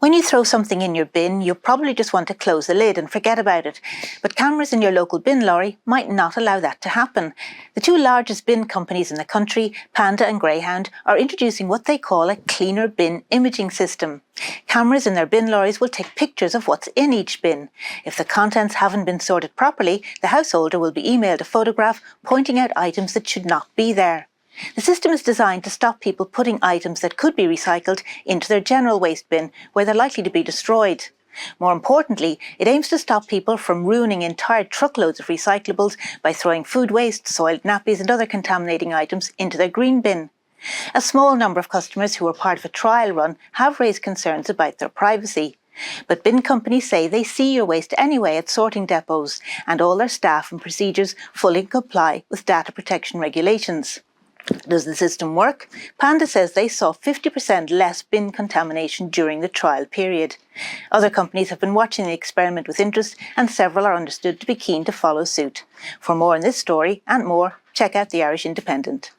When you throw something in your bin, you'll probably just want to close the lid and forget about it. But cameras in your local bin lorry might not allow that to happen. The two largest bin companies in the country, Panda and Greyhound, are introducing what they call a cleaner bin imaging system. Cameras in their bin lorries will take pictures of what's in each bin. If the contents haven't been sorted properly, the householder will be emailed a photograph pointing out items that should not be there. The system is designed to stop people putting items that could be recycled into their general waste bin, where they're likely to be destroyed. More importantly, it aims to stop people from ruining entire truckloads of recyclables by throwing food waste, soiled nappies and other contaminating items into their green bin. A small number of customers who were part of a trial run have raised concerns about their privacy. But bin companies say they see your waste anyway at sorting depots, and all their staff and procedures fully comply with data protection regulations. Does the system work? Panda says they saw 50% less bin contamination during the trial period. Other companies have been watching the experiment with interest, and several are understood to be keen to follow suit. For more on this story and more, check out the Irish Independent.